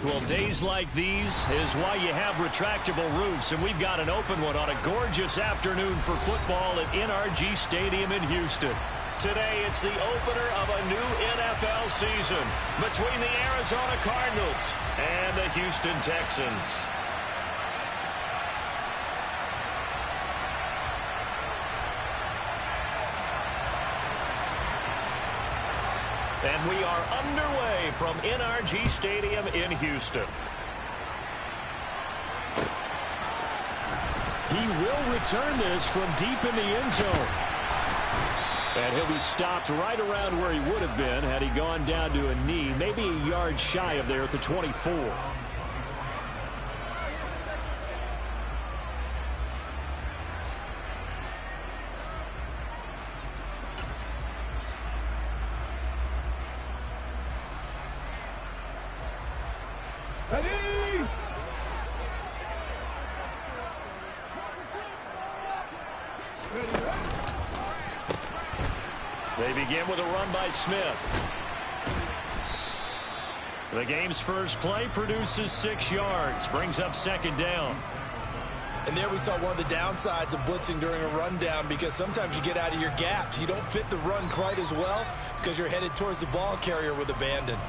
Well, days like these is why you have retractable roofs, and we've got an open one on a gorgeous afternoon for football at NRG Stadium in Houston. Today, it's the opener of a new NFL season between the Arizona Cardinals and the Houston Texans. And we are underway from NRG Stadium in Houston. He will return this from deep in the end zone. And he'll be stopped right around where he would have been had he gone down to a knee, maybe a yard shy of there at the 24. They begin with a run by Smith. The game's first play produces 6 yards, brings up second down. And there we saw one of the downsides of blitzing during a rundown, because sometimes you get out of your gaps. You don't fit the run quite as well because you're headed towards the ball carrier with abandon.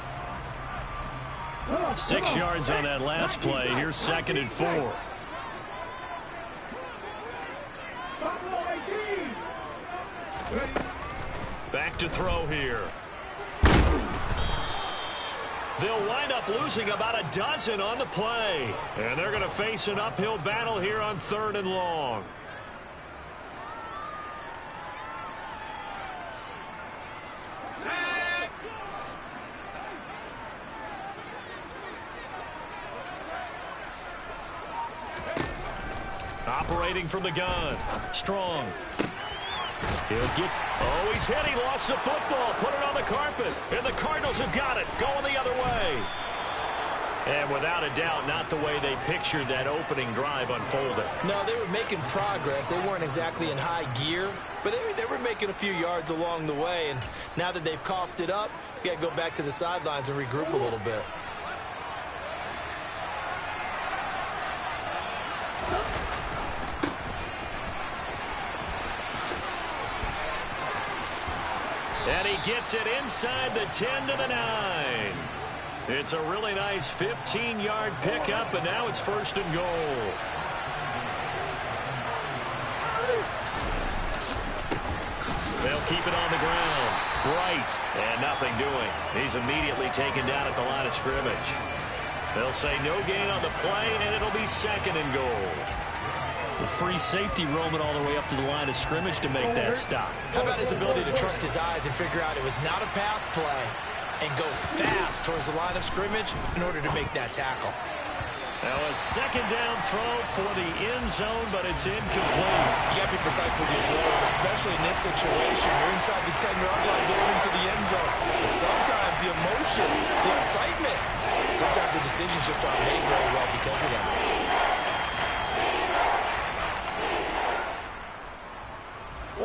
6 yards on that last play. Here's second and 4. Back to throw here. They'll wind up losing about a dozen on the play. And they're going to face an uphill battle here on 3rd and long. Operating from the gun. Strong. He'll get... Oh, he's hit. He lost the football. Put it on the carpet. And the Cardinals have got it. Going the other way. And without a doubt, not the way they pictured that opening drive unfolding. No, they were making progress. They weren't exactly in high gear, but they were making a few yards along the way. And now that they've coughed it up, you got to go back to the sidelines and regroup a little bit. And he gets it inside the 10 to the 9. It's a really nice 15-yard pickup, and now it's 1st and goal. They'll keep it on the ground. Bright, and nothing doing. He's immediately taken down at the line of scrimmage. They'll say no gain on the play, and it'll be 2nd and goal. The free safety roaming all the way up to the line of scrimmage to make that stop. How about his ability to trust his eyes and figure out it was not a pass play and go fast towards the line of scrimmage in order to make that tackle. Now a 2nd down throw for the end zone, but it's incomplete. You got to be precise with your throws, especially in this situation. You're inside the 10-yard line going into the end zone. But sometimes the emotion, the excitement, sometimes the decisions just aren't made very well because of that.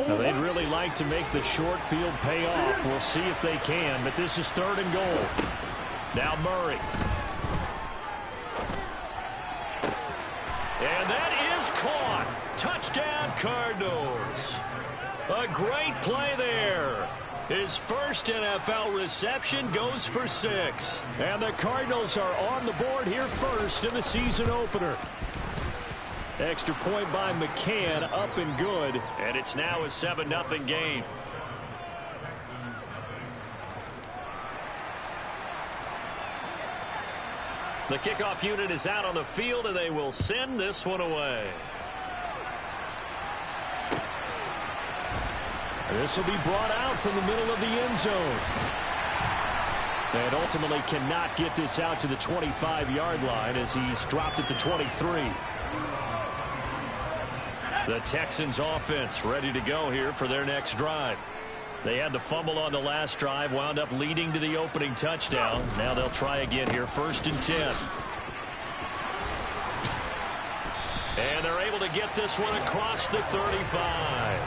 Now, they'd really like to make the short field pay off. We'll see if they can, but this is 3rd and goal. Now Murray. And that is caught. Touchdown, Cardinals. A great play there. His first NFL reception goes for 6. And the Cardinals are on the board here first in the season opener. Extra point by McCann, up and good. And it's now a 7-0 game. The kickoff unit is out on the field, and they will send this one away. This will be brought out from the middle of the end zone. And ultimately cannot get this out to the 25-yard line as he's dropped at the 23. The Texans offense ready to go here for their next drive. They had the fumble on the last drive, wound up leading to the opening touchdown. Now they'll try again here, 1st and 10. And they're able to get this one across the 35.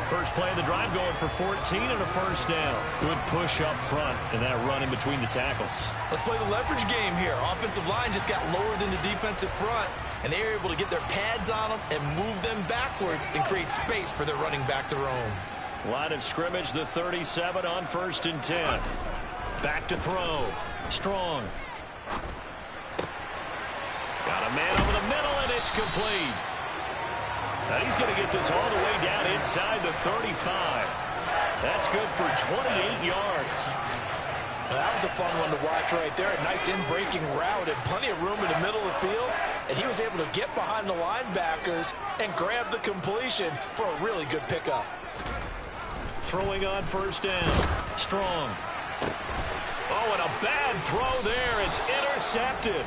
First play of the drive going for 14 and a first down. Good push up front and that run in between the tackles. Let's play the leverage game here. Offensive line just got lower than the defensive front, and they were able to get their pads on them and move them backwards and create space for their running back to roam. Line of scrimmage, the 37 on 1st and 10. Back to throw. Strong. Got a man over the middle, and it's complete. And he's going to get this all the way down inside the 35. That's good for 28 yards. Well, that was a fun one to watch right there. A nice in-breaking route and plenty of room in the middle of the field. And he was able to get behind the linebackers and grab the completion for a really good pickup. Throwing on 1st down. Strong. Oh, and a bad throw there. It's intercepted.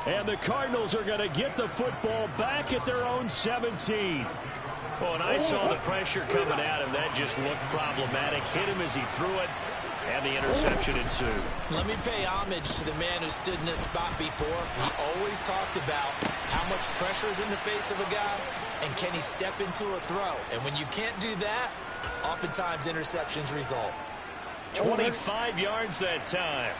And the Cardinals are going to get the football back at their own 17. Oh, and I saw the pressure coming at him. That just looked problematic. Hit him as he threw it, and the interception ensued. Let me pay homage to the man who stood in this spot before. He always talked about how much pressure is in the face of a guy, and can he step into a throw. And when you can't do that, oftentimes interceptions result. 25 yards that time.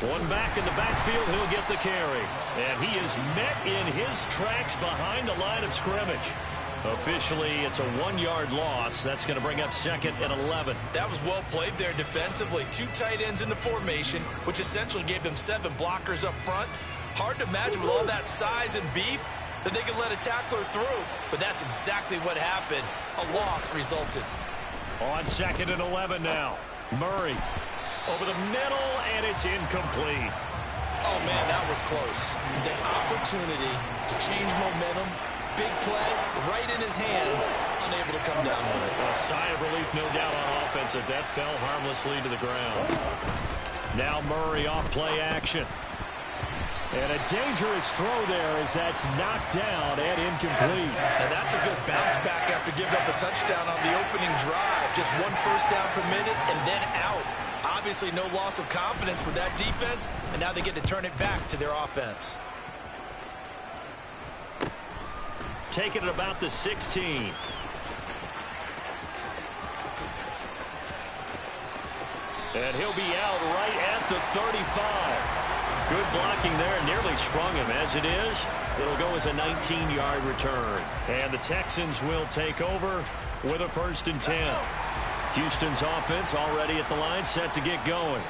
One back in the backfield, he'll get the carry. And he is met in his tracks behind the line of scrimmage. Officially, it's a 1-yard loss. That's going to bring up 2nd and 11. That was well played there defensively. 2 tight ends in the formation, which essentially gave them 7 blockers up front. Hard to imagine with all that size and beef that they could let a tackler through. But that's exactly what happened. A loss resulted. On 2nd and 11 now. Murray over the middle, and it's incomplete. Oh, man, that was close. The opportunity to change momentum, big play, right in his hands, unable to come down with it. A sigh of relief, no doubt, on offense that fell harmlessly to the ground. Now Murray off play action. And a dangerous throw there as that's knocked down and incomplete. Now that's a good bounce back after giving up a touchdown on the opening drive. Just 1 first down permitted and then out. Obviously no loss of confidence with that defense, and now they get to turn it back to their offense. Taking it about the 16. And he'll be out right at the 35. Good blocking there, nearly sprung him. As it is, it'll go as a 19-yard return. And the Texans will take over with a 1st and 10. Houston's offense already at the line, set to get going.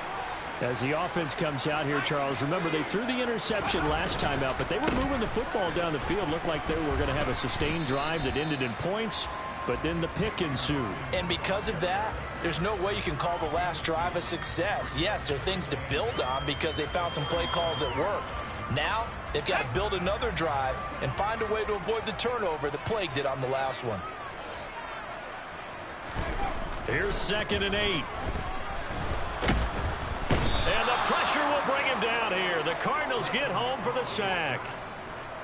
As the offense comes out here, Charles, remember they threw the interception last time out, but they were moving the football down the field. Looked like they were going to have a sustained drive that ended in points, but then the pick ensued. And because of that, there's no way you can call the last drive a success. Yes, there are things to build on because they found some play calls that work. Now, they've got to build another drive and find a way to avoid the turnover that plagued it on the last one. Here's 2nd and 8. And the pressure will bring him down here. The Cardinals get home for the sack.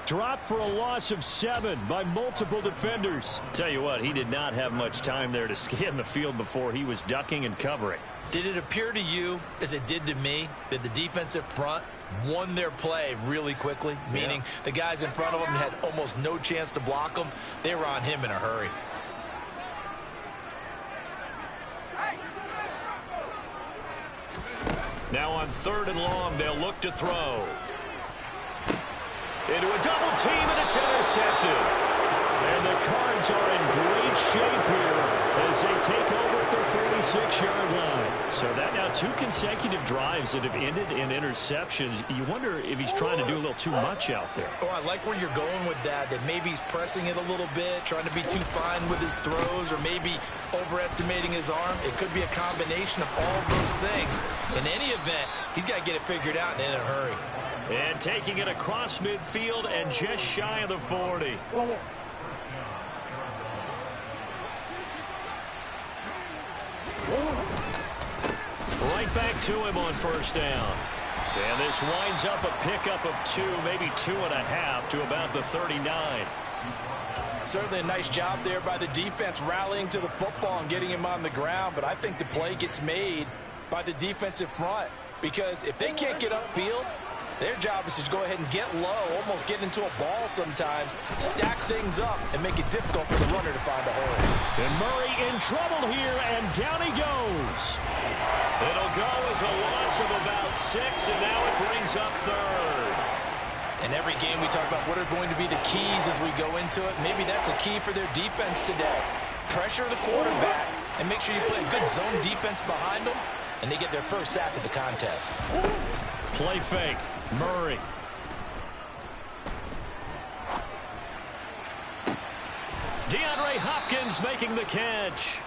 Dropped for a loss of 7 by multiple defenders. Tell you what, he did not have much time there to scan the field before he was ducking and covering. Did it appear to you, as it did to me, that the defensive front won their play really quickly? Meaning the guys in front of them had almost no chance to block them. They were on him in a hurry. Now on 3rd and long, they'll look to throw. Into a double team, and it's intercepted. And the Cards are in great shape here as they take over at their 46-yard line. So that now 2 consecutive drives that have ended in interceptions. You wonder if he's trying to do a little too much out there. Oh, I like where you're going with that maybe he's pressing it a little bit, trying to be too fine with his throws, or maybe overestimating his arm. It could be a combination of all those things. In any event, he's got to get it figured out and in a hurry. And taking it across midfield and just shy of the 40. Right back to him on 1st down. And this winds up a pickup of 2, maybe 2.5 to about the 39. Certainly a nice job there by the defense rallying to the football and getting him on the ground, but I think the play gets made by the defensive front, because if they can't get upfield, Their job is to go ahead and get low, almost get into a ball sometimes, stack things up, and make it difficult for the runner to find a hole. And Murray in trouble here, and down he goes. It'll go as a loss of about 6, and now it brings up third. In every game we talk about what are going to be the keys as we go into it. Maybe that's a key for their defense today. Pressure the quarterback and make sure you play a good zone defense behind them, and they get their first sack of the contest. Play fake. Murray. DeAndre Hopkins making the catch.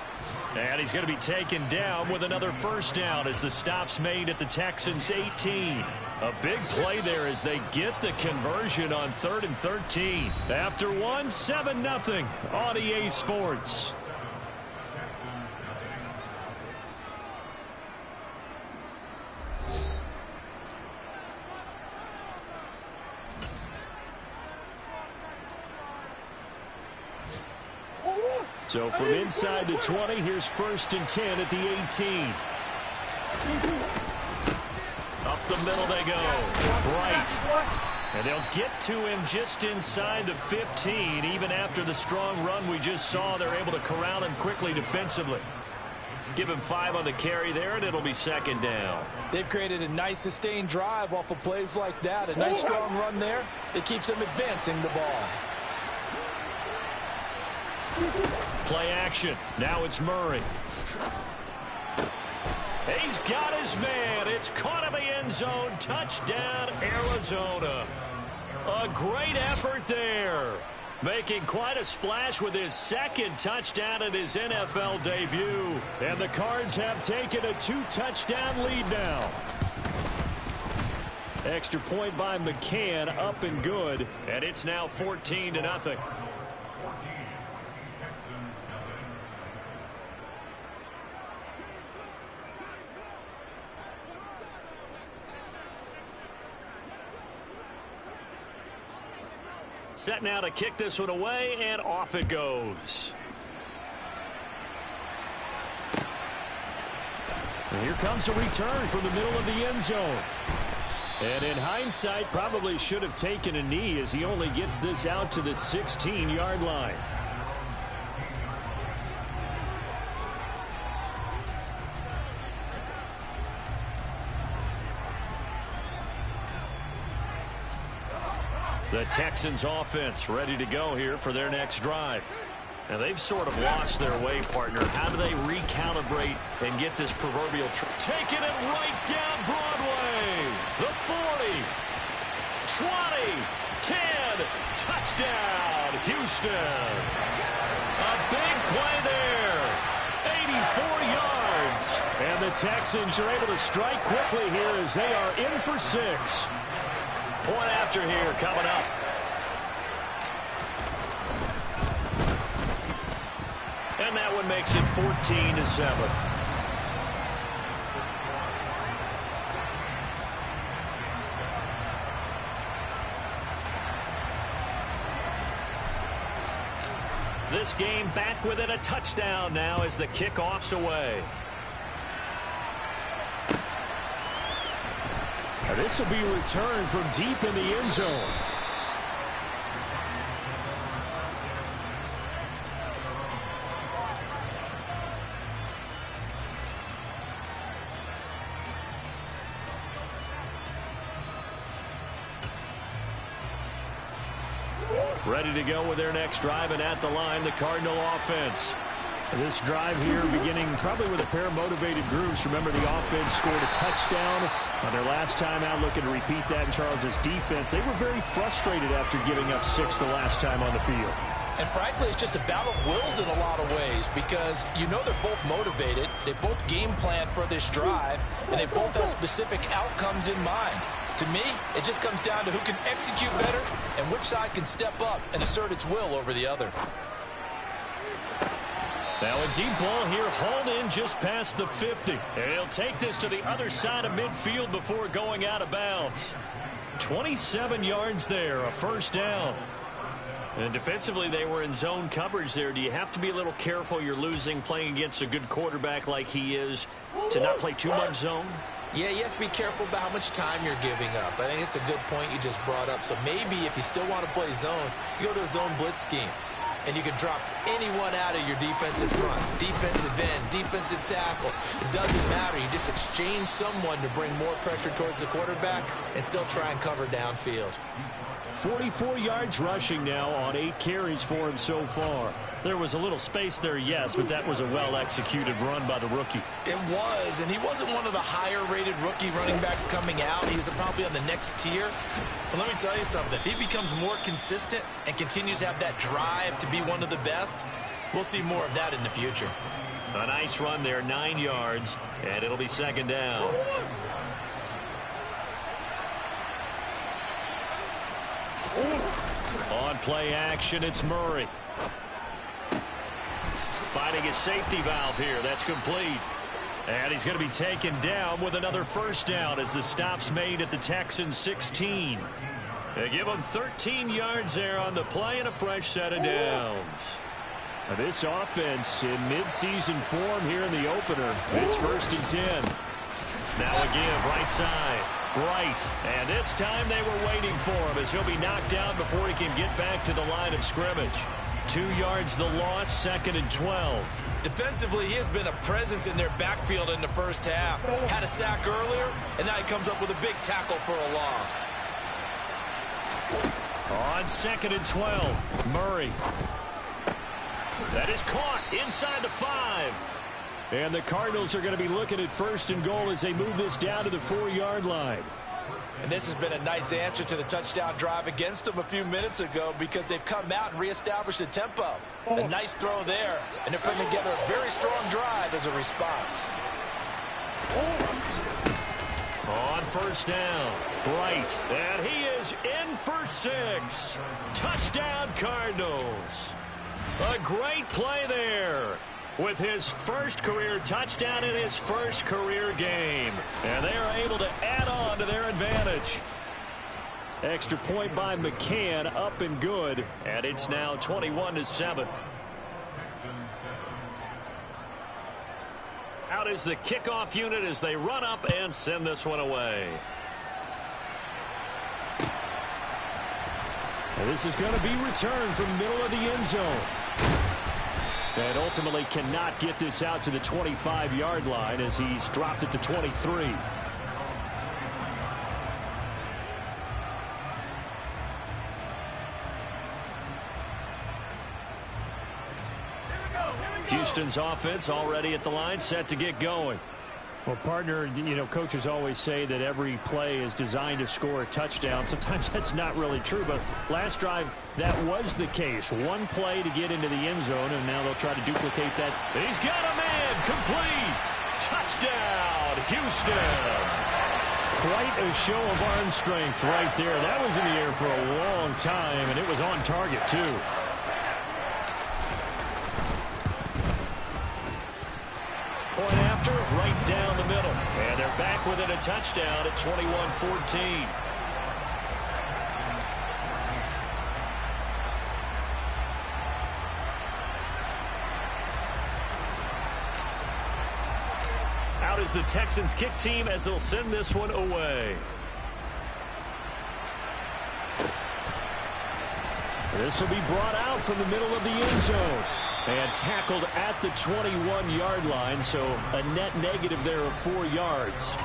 And he's going to be taken down with another first down as the stop's made at the Texans' 18. A big play there as they get the conversion on 3rd and 13. After 7-0 on EA Sports. So from inside the 20, here's 1st and 10 at the 18. Up the middle they go. Bright. And they'll get to him just inside the 15. Even after the strong run we just saw, they're able to corral him quickly defensively. Give him 5 on the carry there, and it'll be 2nd down. They've created a nice sustained drive off of plays like that. A nice strong run there. It keeps them advancing the ball. Play action. Now it's Murray. He's got his man. It's caught in the end zone. Touchdown, Arizona. A great effort there. Making quite a splash with his 2nd touchdown in his NFL debut. And the Cards have taken a 2-touchdown lead now. Extra point by McCann, up and good. And it's now 14-0. Set now to kick this one away, and off it goes. And here comes a return from the middle of the end zone. And in hindsight, probably should have taken a knee as he only gets this out to the 16-yard line. The Texans offense ready to go here for their next drive. And they've sort of lost their way, partner. How do they recalibrate and get this proverbial taking it right down Broadway? The 40, 20, 10, touchdown, Houston. A big play there, 84 yards. And the Texans are able to strike quickly here as they are in for 6. Point after here coming up. And that one makes it 14-7. This game back within a touchdown now as the kickoff's away. This will be returned from deep in the end zone. Ready to go with their next drive, and at the line, the Cardinal offense. This drive here beginning probably with a pair of motivated groups. Remember, the offense scored a touchdown on their last time out, looking to repeat that in Charles's defense. They were very frustrated after giving up 6 the last time on the field. And frankly, it's just a battle of wills in a lot of ways because you know they're both motivated. They both game plan for this drive, and they both have specific outcomes in mind. To me, it just comes down to who can execute better and which side can step up and assert its will over the other. Now a deep ball here, hauled in just past the 50. And he'll take this to the other side of midfield before going out of bounds. 27 yards there, a first down. And defensively, they were in zone coverage there. Do you have to be a little careful? You're losing playing against a good quarterback like he is to not play too much zone? Yeah, you have to be careful about how much time you're giving up. I think it's a good point you just brought up. So maybe if you still want to play zone, you go to a zone blitz scheme. And you can drop anyone out of your defensive front, defensive end, defensive tackle. It doesn't matter. You just exchange someone to bring more pressure towards the quarterback and still try and cover downfield. 44 yards rushing now on 8 carries for him so far. There was a little space there, yes, but that was a well-executed run by the rookie. It was, and he wasn't one of the higher-rated rookie running backs coming out. He was probably on the next tier. But let me tell you something. If he becomes more consistent and continues to have that drive to be one of the best, we'll see more of that in the future. A nice run there, 9 yards, and it'll be second down. On play action, it's Murray. Finding his safety valve here. That's complete. And he's going to be taken down with another first down as the stop's made at the Texans 16. They give him 13 yards there on the play and a fresh set of downs. Now this offense in midseason form here in the opener. It's 1st and 10. Now a give right side. Bright. And this time they were waiting for him as he'll be knocked down before he can get back to the line of scrimmage. 2 yards the loss, 2nd and 12. Defensively, he has been a presence in their backfield in the first half. Had a sack earlier, and now he comes up with a big tackle for a loss. On 2nd and 12, Murray. That is caught inside the 5. And the Cardinals are going to be looking at 1st and goal as they move this down to the 4-yard line. And this has been a nice answer to the touchdown drive against them a few minutes ago because they've come out and reestablished the tempo. A nice throw there, and they're putting together a very strong drive as a response. On 1st down, Bright, and he is in for 6. Touchdown, Cardinals. A great play there with his first career touchdown in his first career game. And they are able to add on to their advantage. Extra point by McCann, up and good. And it's now 21-7. Out is the kickoff unit as they run up and send this one away. And this is going to be returned from the middle of the end zone. And ultimately cannot get this out to the 25-yard line as he's dropped it to 23. Houston's offense already at the line, set to get going. Well, partner, you know, coaches always say that every play is designed to score a touchdown. Sometimes that's not really true, but last drive, that was the case. One play to get into the end zone, and now they'll try to duplicate that. He's got a man, complete. Touchdown, Houston. Quite a show of arm strength right there. That was in the air for a long time, and it was on target, too. Point after, right down the middle. And they're back within a touchdown at 21-14. Out is the Texans kick team as they'll send this one away. This will be brought out from the middle of the end zone. And tackled at the 21-yard line, so a net negative there of 4 yards.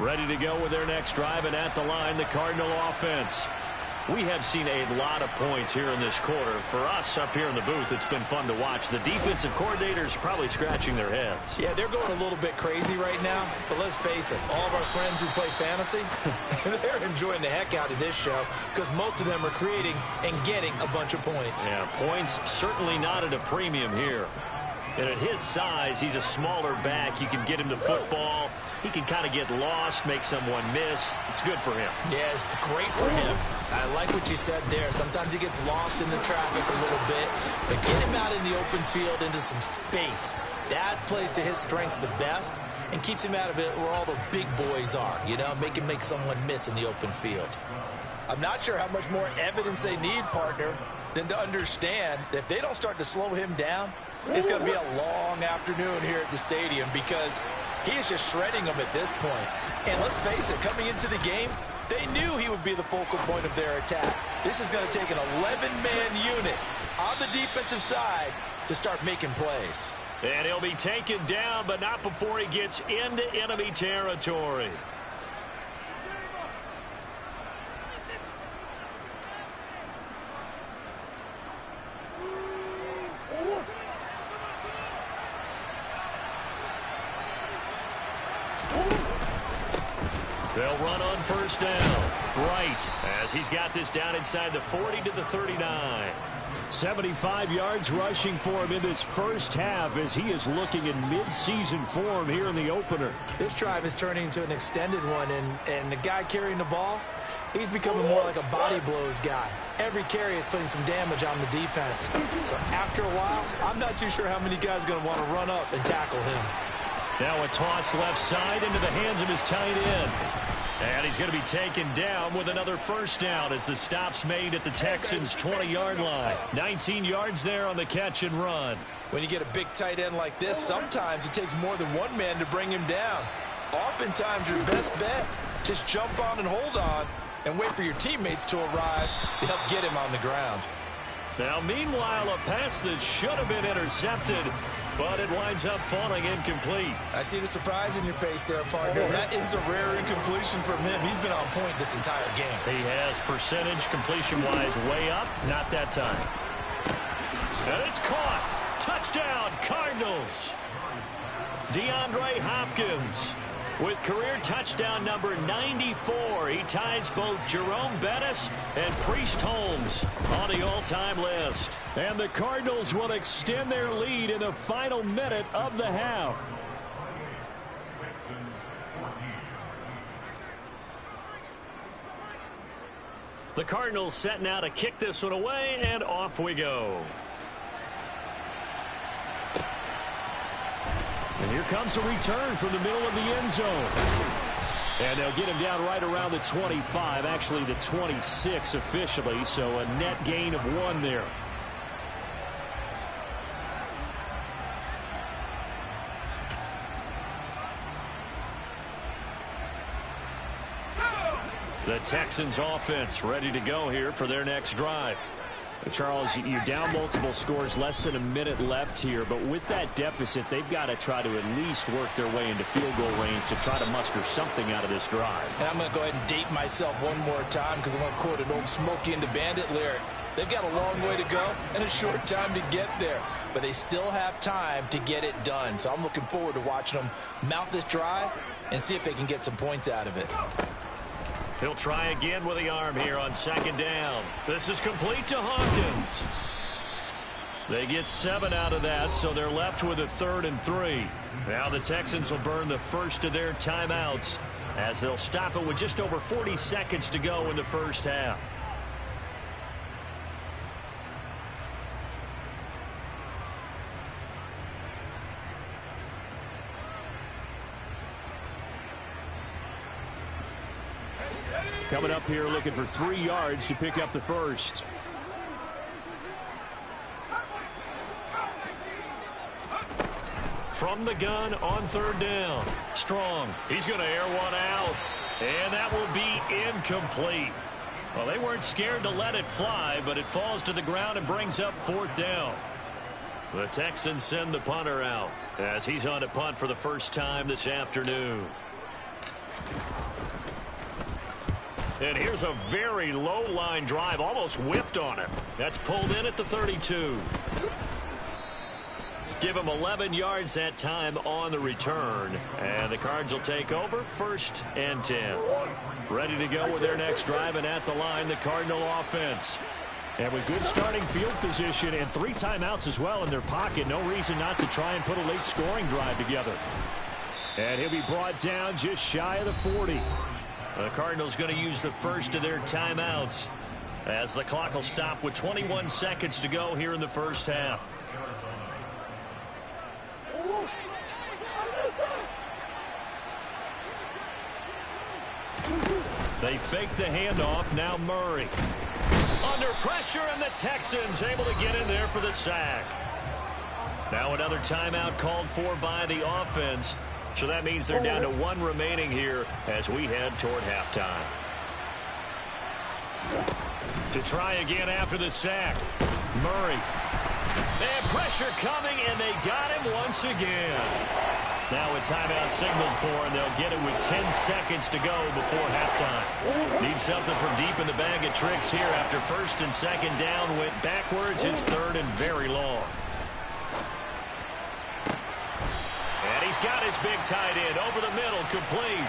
Ready to go with their next drive, and at the line, the Cardinal offense. We have seen a lot of points here in this quarter. For us up here in the booth, it's been fun to watch. The defensive coordinators probably scratching their heads. Yeah, they're going a little bit crazy right now. But let's face it, all of our friends who play fantasy, they're enjoying the heck out of this show because most of them are creating and getting a bunch of points. Yeah, points certainly not at a premium here. And at his size, he's a smaller back. You can get him the football. He can kind of get lost, make someone miss. It's good for him. Yeah, it's great for him. I like what you said there. Sometimes he gets lost in the traffic a little bit. But get him out in the open field into some space. That plays to his strengths the best and keeps him out of it where all the big boys are. You know, make him make someone miss in the open field. I'm not sure how much more evidence they need, partner, than to understand that if they don't start to slow him down, it's going to be a long afternoon here at the stadium because he is just shredding them at this point. And let's face it, coming into the game, they knew he would be the focal point of their attack. This is going to take an 11-man unit on the defensive side to start making plays. And he'll be taken down, but not before he gets into enemy territory. They'll run on first down. Bright, as he's got this down inside the 40 to the 39. 75 yards rushing for him in this first half as he is looking in mid-season form here in the opener. This drive is turning into an extended one, and the guy carrying the ball, he's becoming more like a body blows guy. Every carry is putting some damage on the defense. So after a while, I'm not too sure how many guys are going to want to run up and tackle him. Now a toss left side into the hands of his tight end. And he's going to be taken down with another first down as the stop's made at the Texans' 20-yard line. 19 yards there on the catch and run. When you get a big tight end like this, sometimes it takes more than one man to bring him down. Oftentimes, your best bet, just jump on and hold on and wait for your teammates to arrive to help get him on the ground. Now, meanwhile, a pass that should have been intercepted, but it winds up falling incomplete. I see the surprise in your face there, partner. That is a rare incompletion from him. He's been on point this entire game. He has percentage completion-wise way up. Not that time. And it's caught. Touchdown, Cardinals. DeAndre Hopkins with career touchdown number 94. He ties both Jerome Bettis and Priest Holmes on the all-time list. And the Cardinals will extend their lead in the final minute of the half. The Cardinals setting out to kick this one away, and off we go. And here comes a return from the middle of the end zone. And they'll get him down right around the 25, actually the 26 officially, so a net gain of 1 there. The Texans offense ready to go here for their next drive. Charles, you're down multiple scores, less than a minute left here, but with that deficit, they've got to try to at least work their way into field goal range to try to muster something out of this drive. And I'm going to go ahead and date myself one more time because I'm going to quote an old Smokey and the Bandit lyric. They've got a long way to go and a short time to get there, but they still have time to get it done. So I'm looking forward to watching them mount this drive and see if they can get some points out of it. He'll try again with the arm here on second down. This is complete to Hopkins. They get 7 out of that, so they're left with a 3rd and 3. Now the Texans will burn the first of their timeouts as they'll stop it with just over 40 seconds to go in the first half. Coming up here looking for 3 yards to pick up the first. From the gun on 3rd down. Strong. He's going to air one out. And that will be incomplete. Well, they weren't scared to let it fly, but it falls to the ground and brings up 4th down. The Texans send the punter out as he's on to punt for the first time this afternoon. And here's a very low-line drive, almost whiffed on it. That's pulled in at the 32. Give him 11 yards that time on the return. And the Cards will take over 1st and 10. Ready to go with their next drive, and at the line, the Cardinal offense. And with good starting field position and 3 timeouts as well in their pocket, no reason not to try and put a late scoring drive together. And he'll be brought down just shy of the 40. The Cardinals going to use the first of their timeouts as the clock will stop with 21 seconds to go here in the first half. They fake the handoff. Now Murray. Under pressure, and the Texans able to get in there for the sack. Now another timeout called for by the offense. So that means they're down to one remaining here as we head toward halftime. To try again after the sack. Murray. And pressure coming, and they got him once again. Now a timeout signaled for, and they'll get it with 10 seconds to go before halftime. Need something from deep in the bag of tricks here after first and second down went backwards. It's third and very long. And he's got his big tight end over the middle, complete.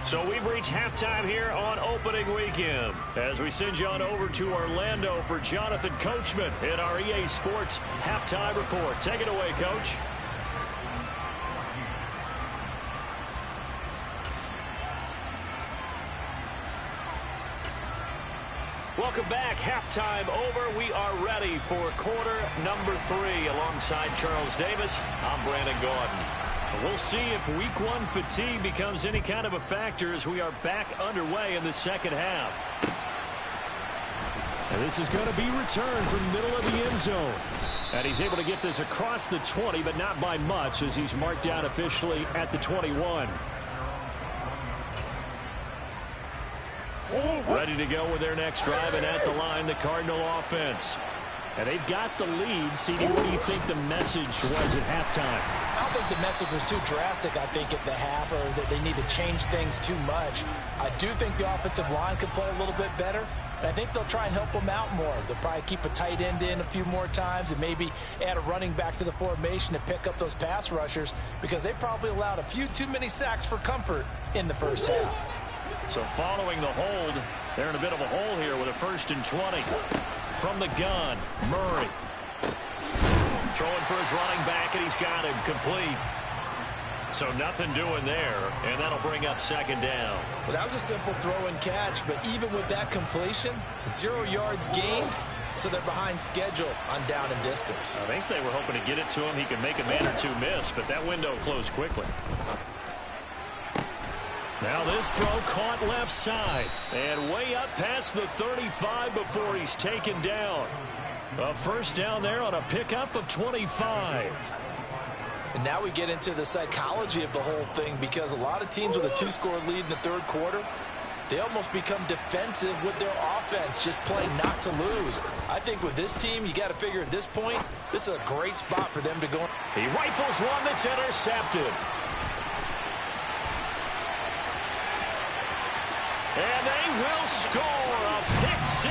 So we've reached halftime here on opening weekend as we send you on over to Orlando for Jonathan Coachman in our EA Sports Halftime Report. Take it away, Coach. Welcome back. Halftime over. We are ready for quarter number 3 alongside Charles Davis. I'm Brandon Gaudin. We'll see if week 1 fatigue becomes any kind of a factor as we are back underway in the second half. And this is going to be returned from the middle of the end zone. And he's able to get this across the 20, but not by much as he's marked down officially at the 21. Ready to go with their next drive, and at the line, the Cardinal offense. And they've got the lead. CD, what do you think the message was at halftime? I don't think the message was too drastic, I think, at the half, or that they need to change things too much. I do think the offensive line could play a little bit better, and I think they'll try and help them out more. They'll probably keep a tight end in a few more times and maybe add a running back to the formation to pick up those pass rushers because they probably allowed a few too many sacks for comfort in the first half. So following the hold, they're in a bit of a hole here with a 1st and 20. From the gun, Murray. Throwing for his running back, and he's got him complete. So nothing doing there, and that'll bring up second down. Well, that was a simple throw and catch, but even with that completion, 0 yards gained, so they're behind schedule on down and distance. I think they were hoping to get it to him. He could make a man or two miss, but that window closed quickly. Now this throw caught left side and way up past the 35 before he's taken down. A first down there on a pickup of 25. And now we get into the psychology of the whole thing because a lot of teams with a 2-score lead in the third quarter, they almost become defensive with their offense, just playing not to lose. I think with this team, you got to figure at this point, this is a great spot for them to go. He rifles one that's intercepted. And they will score a pick 6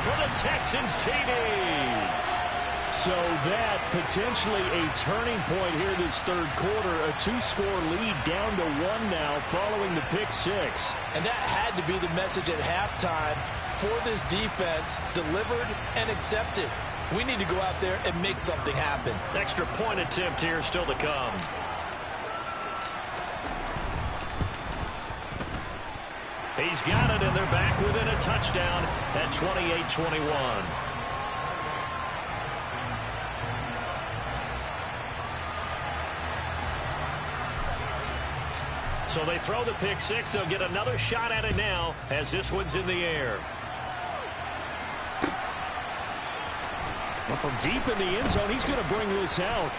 for the Texans TD. So that potentially a turning point here this third quarter. A 2-score lead down to 1 now following the pick 6. And that had to be the message at halftime for this defense, delivered and accepted. We need to go out there and make something happen. Extra point attempt here still to come. He's got it, and they're back within a touchdown at 28-21. So they throw the pick 6. They'll get another shot at it now as this one's in the air. Well, from deep in the end zone, he's going to bring this out.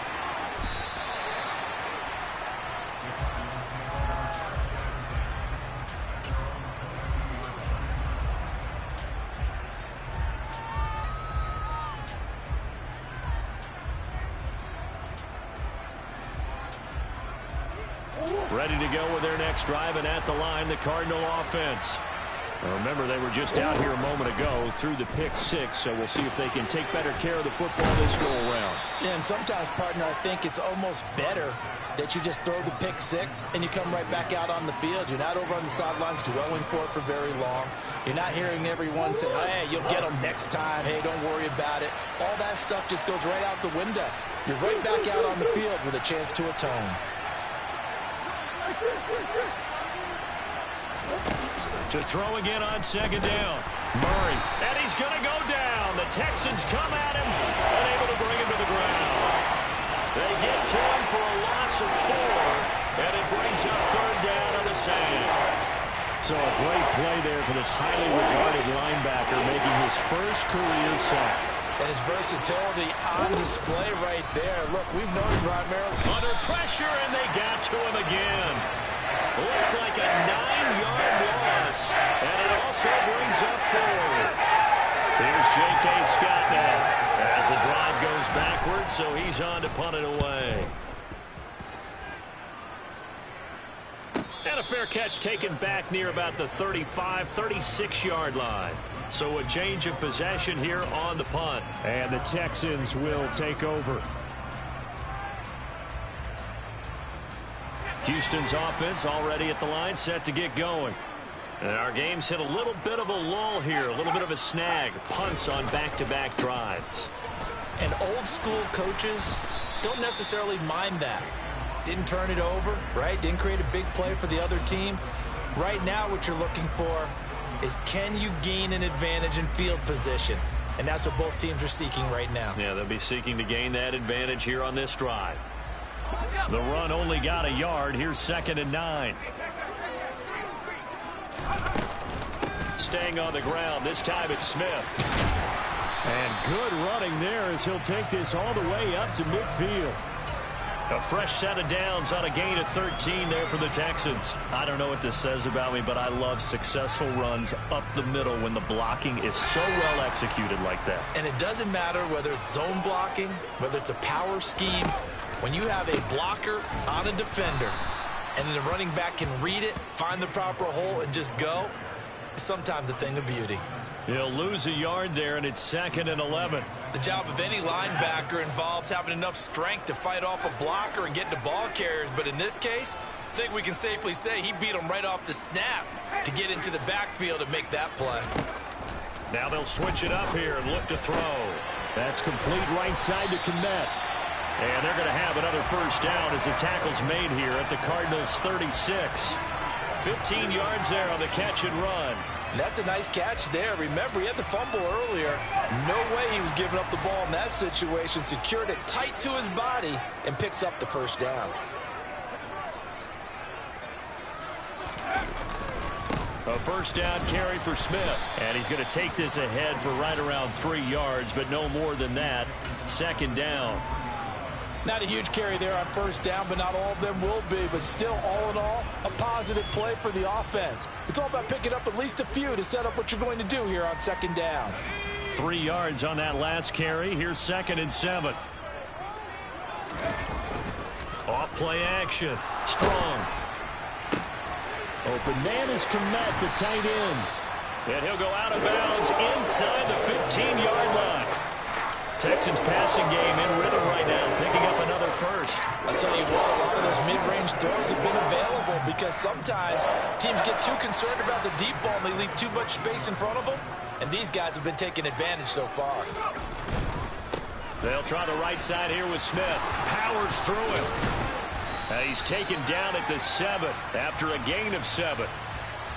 Ready to go with their next drive, and at the line, the Cardinal offense. Now remember, they were just out here a moment ago through the pick 6, so we'll see if they can take better care of the football this go around. Yeah, and sometimes, partner, I think it's almost better that you just throw the pick 6 and you come right back out on the field. You're not over on the sidelines dwelling for it for very long. You're not hearing everyone say, hey, you'll get them next time. Hey, don't worry about it. All that stuff just goes right out the window. You're right back out on the field with a chance to atone. To throw again on second down. Murray, and he's going to go down. The Texans come at him, unable to bring him to the ground. They get to him for a loss of 4, and it brings up third down on the same. So a great play there for this highly regarded linebacker, making his first career sack. And his versatility on display right there. Look, we've known him primarily under pressure, and they got to him again. Looks like a 9-yard loss, and it also brings up 4th. Here's J.K. Scott now as the drive goes backwards, so he's on to punt it away. And a fair catch taken back near about the 35, 36-yard line. So a change of possession here on the punt. And the Texans will take over. Houston's offense already at the line, set to get going. And our game's hit a little bit of a lull here, a little bit of a snag. Punts on back-to-back drives. And old-school coaches don't necessarily mind that. Didn't turn it over, right? Didn't create a big play for the other team. Right now what you're looking for is, can you gain an advantage in field position? And that's what both teams are seeking right now. Yeah, they'll be seeking to gain that advantage here on this drive. The run only got a yard. Here's 2nd and 9. Staying on the ground. This time it's Smith. And good running there as he'll take this all the way up to midfield. A fresh set of downs on a gain of 13 there for the Texans. I don't know what this says about me, but I love successful runs up the middle when the blocking is so well executed like that. And it doesn't matter whether it's zone blocking, whether it's a power scheme. When you have a blocker on a defender and then the running back can read it, find the proper hole, and just go, it's sometimes a thing of beauty. He'll lose a yard there, and it's 2nd and 11. The job of any linebacker involves having enough strength to fight off a blocker and get to ball carriers. But in this case, I think we can safely say he beat him right off the snap to get into the backfield and make that play. Now they'll switch it up here and look to throw. That's complete right side to Kmet. And they're going to have another first down as the tackle's made here at the Cardinals' 36. 15 yards there on the catch and run. That's a nice catch there. Remember, he had the fumble earlier. No way he was giving up the ball in that situation. Secured it tight to his body and picks up the first down. A first down carry for Smith. And he's going to take this ahead for right around 3 yards, but no more than that. 2nd down. Not a huge carry there on first down, but not all of them will be. But still, all in all, a positive play for the offense. It's all about picking up at least a few to set up what you're going to do here on 2nd down. 3 yards on that last carry. Here's 2nd and 7. Off play action. Strong. Open man is Kmet, the tight end. And he'll go out of bounds inside the 15-yard line. Texans passing game in rhythm right now, picking up another first. I'll tell you what, a lot of those mid-range throws have been available because sometimes teams get too concerned about the deep ball and they leave too much space in front of them, and these guys have been taking advantage so far. They'll try the right side here with Smith. Powers through him. He's taken down at the 7 after a gain of 7.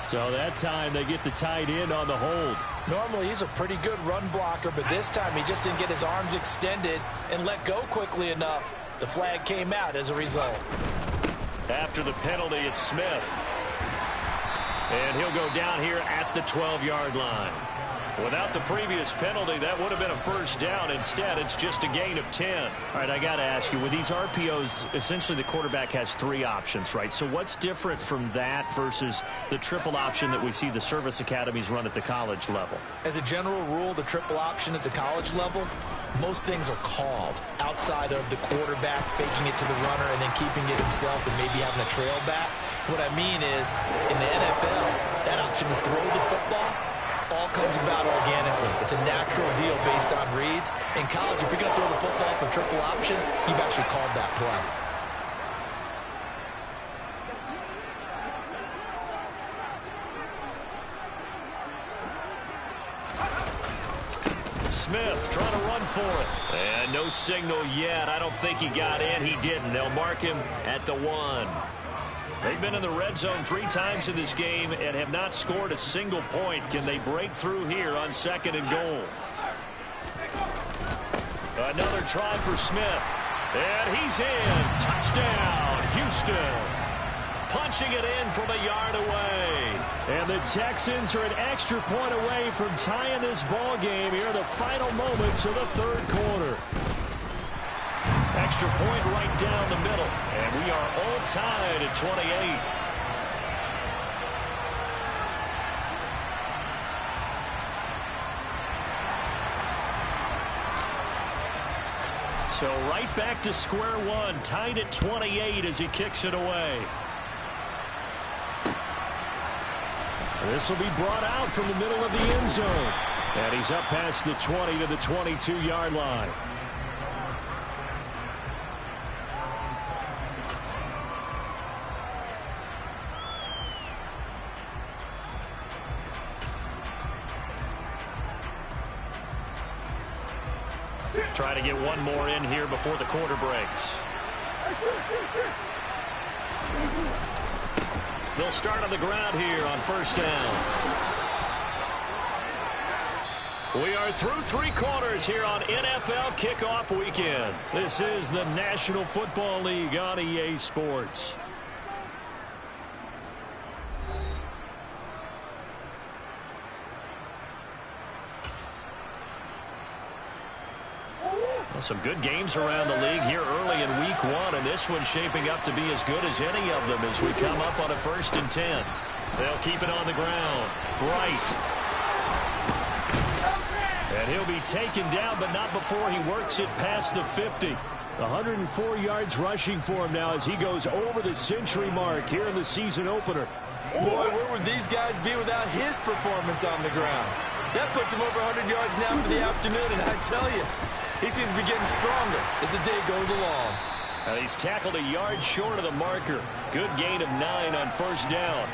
So that time they get the tight end on the hold. Normally he's a pretty good run blocker, but this time he just didn't get his arms extended and let go quickly enough. The flag came out as a result. After the penalty, it's Smith. And he'll go down here at the 12-yard line. Without the previous penalty, that would have been a first down. Instead, it's just a gain of 10. All right, I got to ask you, with these RPOs, essentially the quarterback has 3 options, right? So what's different from that versus the triple option that we see the service academies run at the college level? As a general rule, the triple option at the college level, most things are called outside of the quarterback faking it to the runner and then keeping it himself and maybe having a trail back. What I mean is, in the NFL, that option to throw the football all comes about organically. It's a natural deal based on reads. In college, if you're going to throw the football for triple option, you've actually called that play. Smith trying to run for it. And no signal yet. I don't think he got in. He didn't. They'll mark him at the 1. They've been in the red zone 3 times in this game and have not scored a single point. Can they break through here on 2nd and goal? Another try for Smith. And he's in. Touchdown, Houston. Punching it in from a yard away. And the Texans are an extra point away from tying this ball game here in the final moments of the 3rd quarter. Extra point right down the middle. And we are all tied at 28. So right back to square one, tied at 28 as he kicks it away. This will be brought out from the middle of the end zone. And he's up past the 20 to the 22-yard line. Trying to get one more in here before the quarter breaks. They'll start on the ground here on 1st down. We are through 3 quarters here on NFL Kickoff Weekend. This is the National Football League on EA Sports. Well, some good games around the league here early in week 1, and this one's shaping up to be as good as any of them as we come up on a 1st and 10. They'll keep it on the ground. Bright. And he'll be taken down, but not before he works it past the 50. 104 yards rushing for him now as he goes over the century mark here in the season opener. Boy, where would these guys be without his performance on the ground? That puts him over 100 yards now for the afternoon, and I tell you, he seems to be getting stronger as the day goes along. Now he's tackled a yard short of the marker. Good gain of 9 on 1st down.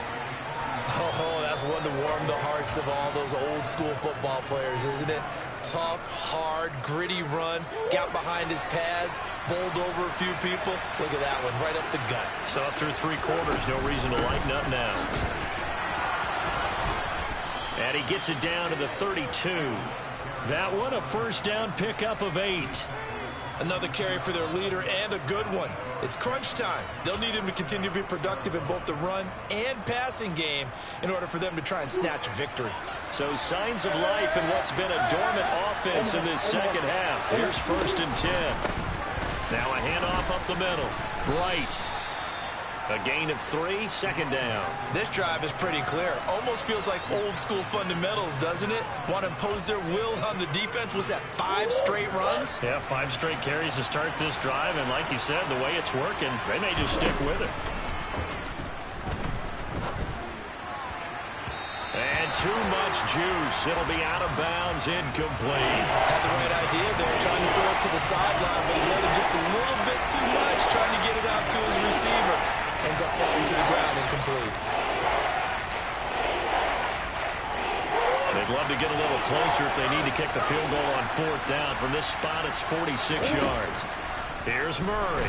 Oh, that's one to warm the hearts of all those old school football players, isn't it? Tough, hard, gritty run, got behind his pads, bowled over a few people. Look at that one, right up the gut. So up through 3 quarters, no reason to lighten up now. And he gets it down to the 32. That one, a 1st down pickup of 8. Another carry for their leader and a good one. It's crunch time. They'll need him to continue to be productive in both the run and passing game in order for them to try and snatch a victory. So signs of life in what's been a dormant offense in this 2nd half. Here's 1st and 10. Now a handoff up the middle. Bright. A gain of 3, 2nd down. This drive is pretty clear. Almost feels like old school fundamentals, doesn't it? Want to impose their will on the defense. Was that 5 straight runs? Yeah, 5 straight carries to start this drive. And like you said, the way it's working, they may just stick with it. And too much juice. It'll be out of bounds, incomplete. Had the right idea there, trying to throw it to the sideline, but he let him just a little bit too much, trying to get it out to his receiver. Ends up falling to the ground, incomplete. They'd love to get a little closer if they need to kick the field goal on 4th down. From this spot, it's 46 yards. Here's Murray.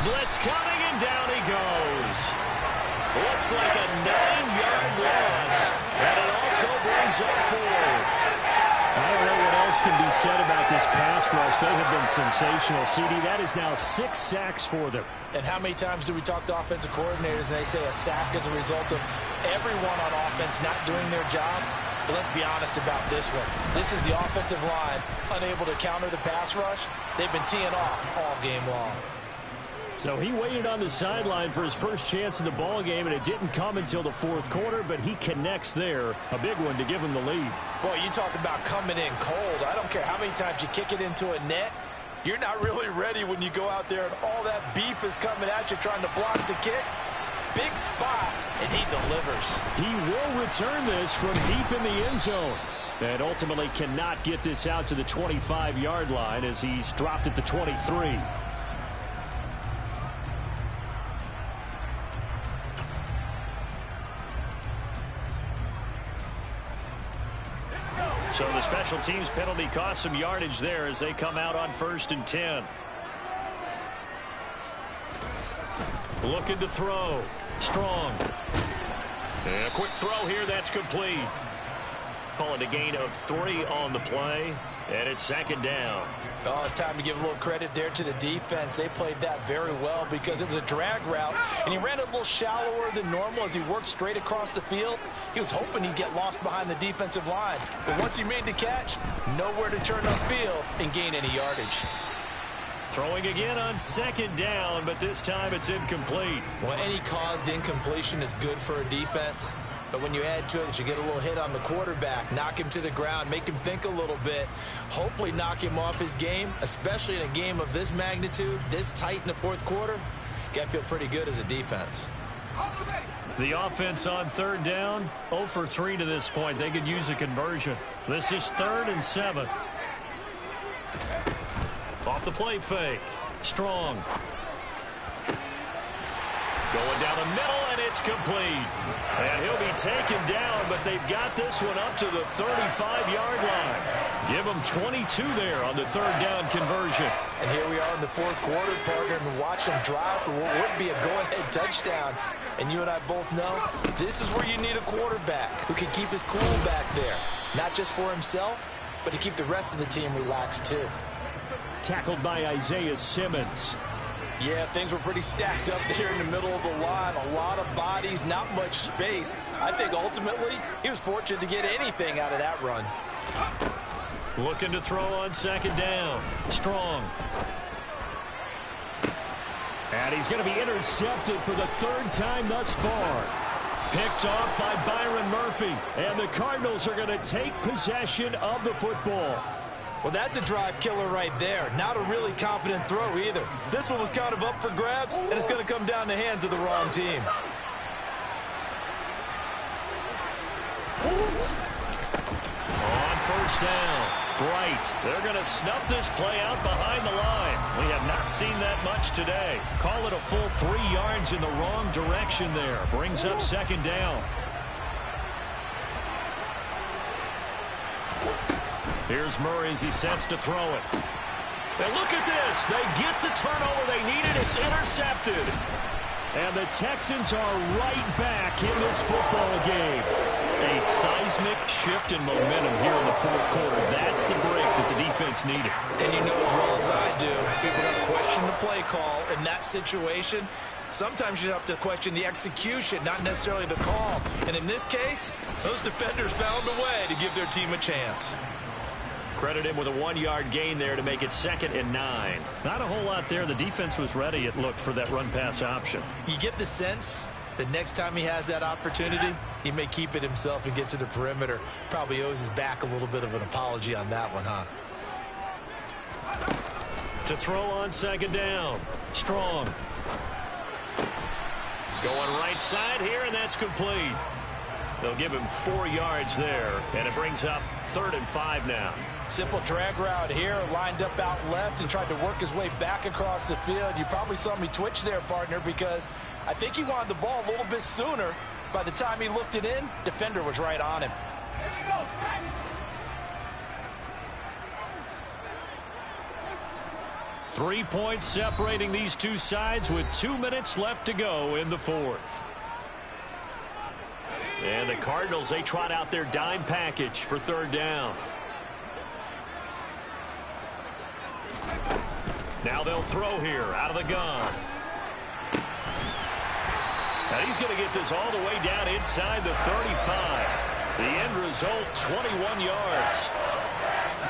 Blitz coming, and down he goes. Looks like a 9-yard loss, and it also brings up 4th. I don't know what else can be said about this pass rush. They have been sensational, CD. That is now 6 sacks for them. And how many times do we talk to offensive coordinators and they say a sack is a result of everyone on offense not doing their job? But let's be honest about this one. This is the offensive line unable to counter the pass rush. They've been teeing off all game long. So he waited on the sideline for his first chance in the ball game, and it didn't come until the 4th quarter, but he connects there. A big one to give him the lead. Boy, you talk about coming in cold. I don't care how many times you kick it into a net. You're not really ready when you go out there and all that beef is coming at you trying to block the kick. Big spot, and he delivers. He will return this from deep in the end zone. And ultimately cannot get this out to the 25-yard line as he's dropped at the 23. So the special teams penalty cost some yardage there as they come out on 1st and 10. Looking to throw. Strong. And a quick throw here. That's complete. Call it a gain of 3 on the play. And it's second down. Oh, it's time to give a little credit there to the defense. They played that very well because it was a drag route, and he ran it a little shallower than normal as he worked straight across the field. He was hoping he'd get lost behind the defensive line. But once he made the catch, nowhere to turn upfield and gain any yardage. Throwing again on second down, but this time it's incomplete. Well, any caused incompletion is good for a defense. But when you add to it that you get a little hit on the quarterback, knock him to the ground, make him think a little bit, hopefully knock him off his game, especially in a game of this magnitude, this tight in the fourth quarter, got to feel pretty good as a defense. The offense on third down, 0 for 3 to this point. They could use a conversion. This is 3rd and 7. Off the play fake. Strong. Going down the middle, and it's complete. And he'll be taken down, but they've got this one up to the 35-yard line. Give them 22 there on the third down conversion. And here we are in the fourth quarter, partner, and watch them drive for what would be a go-ahead touchdown. And you and I both know this is where you need a quarterback who can keep his cool back there. Not just for himself, but to keep the rest of the team relaxed too. Tackled by Isaiah Simmons. Yeah, things were pretty stacked up there in the middle of the line. A lot of bodies, not much space. I think ultimately he was fortunate to get anything out of that run. Looking to throw on second down. Strong. And he's going to be intercepted for the 3rd time thus far. Picked off by Byron Murphy. And the Cardinals are going to take possession of the football. Well, that's a drive killer right there. Not a really confident throw either. This one was kind of up for grabs, and it's going to come down the hands of the wrong team. On first down, Bright. They're going to snuff this play out behind the line. We have not seen that much today. Call it a full 3 yards in the wrong direction there. Brings up second down. Here's Murray as he sets to throw it. And look at this. They get the turnover they needed. It's intercepted. And the Texans are right back in this football game. A seismic shift in momentum here in the fourth quarter. That's the break that the defense needed. And you know as well as I do, people are going to question the play call in that situation. Sometimes you have to question the execution, not necessarily the call. And in this case, those defenders found a way to give their team a chance. Credit him with a 1-yard gain there to make it 2nd and 9. Not a whole lot there. The defense was ready, it looked, for that run-pass option. You get the sense that next time he has that opportunity, he may keep it himself and get to the perimeter. Probably owes his back a little bit of an apology on that one, huh? To throw on second down. Strong. Going right side here, and that's complete. They'll give him 4 yards there, and it brings up 3rd and 5 now. Simple drag route here, lined up out left and tried to work his way back across the field. You probably saw me twitch there, partner, because I think he wanted the ball a little bit sooner. By the time he looked it in, defender was right on him. 3 points separating these two sides with 2 minutes left to go in the fourth. And the Cardinals, they trot out their dime package for 3rd down. Now they'll throw here out of the gun. And he's going to get this all the way down inside the 35. The end result, 21 yards.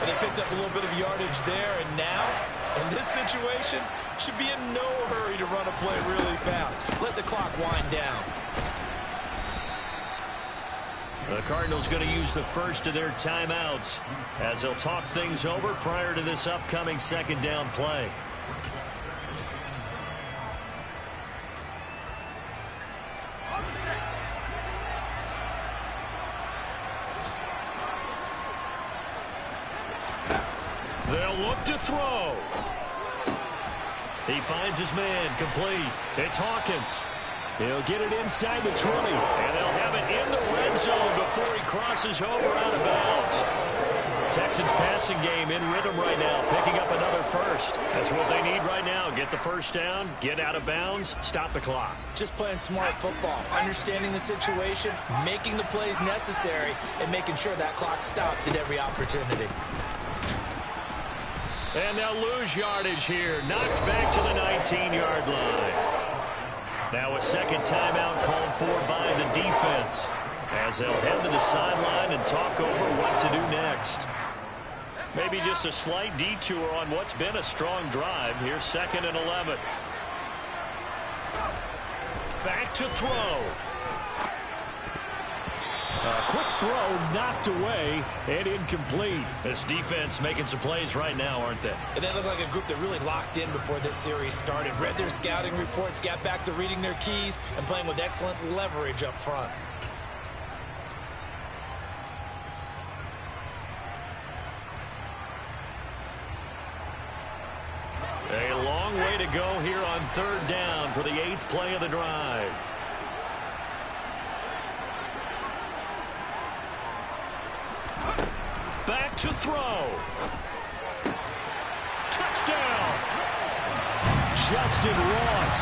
And they picked up a little bit of yardage there, and now, in this situation, should be in no hurry to run a play really fast. Let the clock wind down. The Cardinals going to use the first of their timeouts as they'll talk things over prior to this upcoming 2nd down play. They'll look to throw. He finds his man complete. It's Hawkins. He'll get it inside the 20, and they'll have it in the red zone before he crosses over out of bounds. Texans passing game in rhythm right now, picking up another first. That's what they need right now. Get the first down, get out of bounds, stop the clock. Just playing smart football, understanding the situation, making the plays necessary, and making sure that clock stops at every opportunity. And they'll lose yardage here. Knocked back to the 19-yard line. Now a second timeout called for by the defense, as they'll head to the sideline and talk over what to do next. Maybe just a slight detour on what's been a strong drive. Here's 2nd and 11. Back to throw. A quick throw knocked away and incomplete. This defense making some plays right now, aren't they? And they look like a group that really locked in before this series started. Read their scouting reports, got back to reading their keys, and playing with excellent leverage up front. A long way to go here on 3rd down for the 8th play of the drive. Back to throw. Touchdown. Justin Ross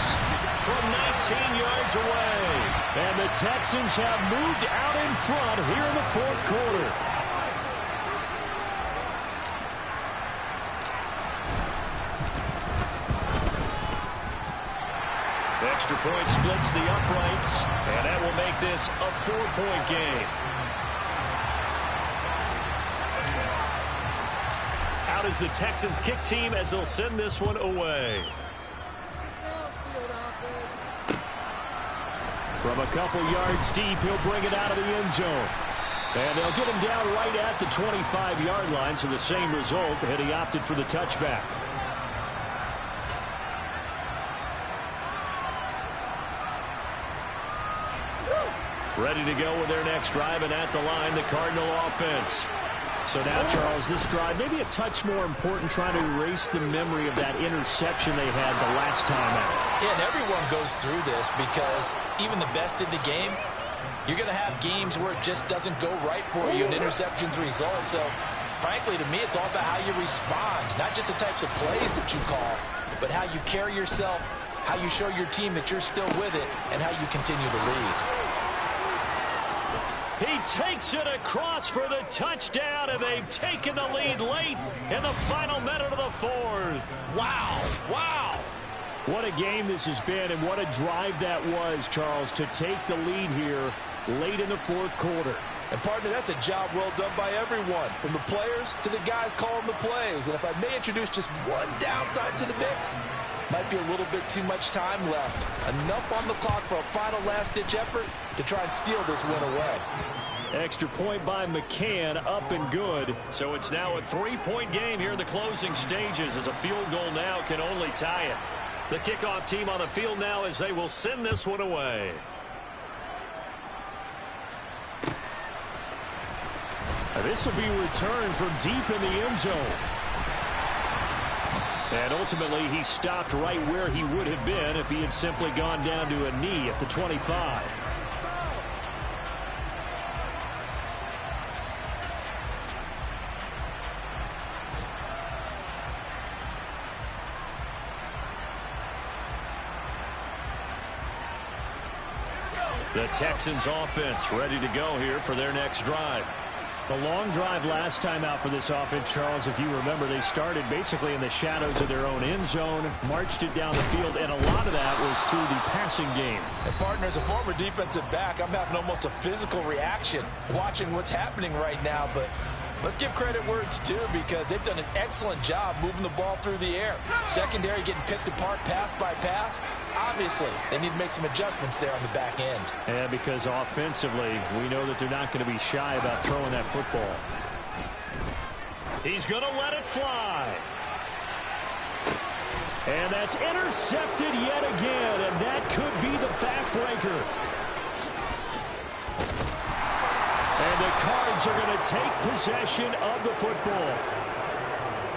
from 19 yards away. And the Texans have moved out in front here in the 4th quarter. Extra point splits the uprights, and that will make this a 4-point game. Out is the Texans kick team as they'll send this one away. From a couple yards deep, he'll bring it out of the end zone. And they'll get him down right at the 25-yard line, so the same result, and he opted for the touchback. Ready to go with their next drive, and at the line, the Cardinal offense. So now, Charles, this drive maybe a touch more important, trying to erase the memory of that interception they had the last time out. Yeah, and everyone goes through this because even the best in the game, you're going to have games where it just doesn't go right for you and interceptions result. So, frankly, to me, it's all about how you respond, not just the types of plays that you call, but how you carry yourself, how you show your team that you're still with it, and how you continue to lead. He takes it across for the touchdown, and they've taken the lead late in the final minute of the 4th. Wow, wow. What a game this has been, and what a drive that was, Charles, to take the lead here late in the 4th quarter. And, partner, that's a job well done by everyone, from the players to the guys calling the plays. And if I may introduce just one downside to the mix, might be a little bit too much time left. Enough on the clock for a final last-ditch effort to try and steal this win away. Extra point by McCann, up and good. So it's now a 3-point game here in the closing stages, as a field goal now can only tie it. The kickoff team on the field now as they will send this one away. This will be returned from deep in the end zone. And ultimately, he stopped right where he would have been if he had simply gone down to a knee at the 25. The Texans offense ready to go here for their next drive. The long drive last time out for this offense, Charles, if you remember, they started basically in the shadows of their own end zone, marched it down the field, and a lot of that was through the passing game. And, partner, as a former defensive back, I'm having almost a physical reaction watching what's happening right now, but let's give credit where it's due, because they've done an excellent job moving the ball through the air. Secondary getting picked apart pass by pass. Obviously, they need to make some adjustments there on the back end. And because offensively, we know that they're not going to be shy about throwing that football. He's going to let it fly. And that's intercepted yet again, and that could be the backbreaker. And the Cards are going to take possession of the football.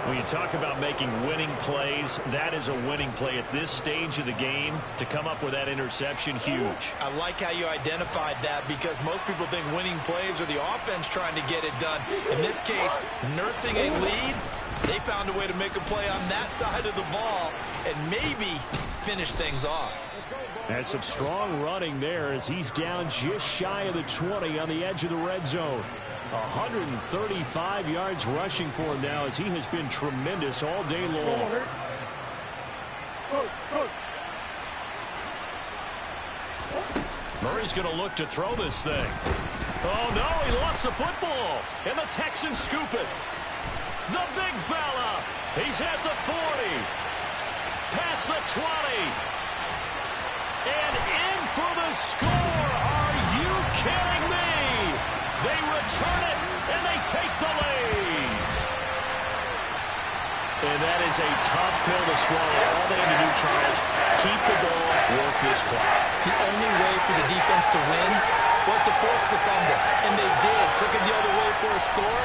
When you talk about making winning plays, that is a winning play at this stage of the game. To come up with that interception, huge. I like how you identified that, because most people think winning plays are the offense trying to get it done. In this case, nursing a lead, they found a way to make a play on that side of the ball and maybe finish things off. And some strong running there as he's down just shy of the 20 on the edge of the red zone. 135 yards rushing for him now, as he has been tremendous all day long. Murray's going to look to throw this thing. Oh, no, he lost the football. And the Texans scoop it. The big fella. He's at the 40. Past the 20. And in for the score. Are you kidding me? They return it, and they take the lead. And that is a tough pill to swallow. All they had to do, Charles, keep the ball, work this clock. The only way for the defense to win was to force the fumble, and they did. Took it the other way for a score,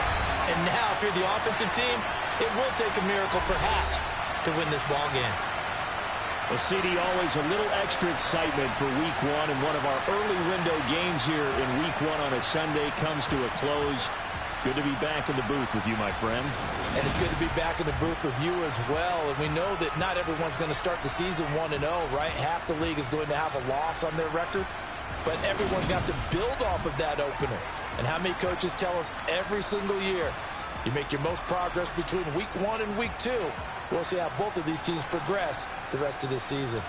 and now if you're the offensive team, it will take a miracle, perhaps, to win this ball game. Well, CD, always a little extra excitement for Week 1, and one of our early window games here in Week 1 on a Sunday comes to a close. Good to be back in the booth with you, my friend. And it's good to be back in the booth with you as well. And we know that not everyone's going to start the season 1-0, right? Half the league is going to have a loss on their record, but everyone's got to build off of that opener. And how many coaches tell us every single year, you make your most progress between Week 1 and Week 2. We'll see how both of these teams progress the rest of this season.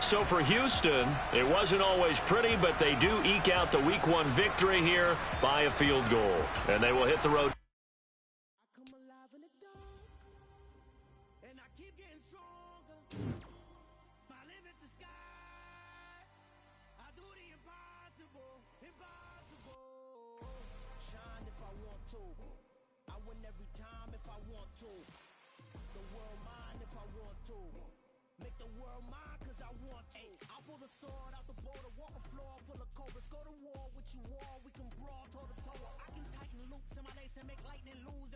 So for Houston, it wasn't always pretty, but they do eke out the Week 1 victory here by a field goal. And they will hit the road. Go to war with you all, we can brawl toe to toe. I can tighten loops in my lace and make lightning lose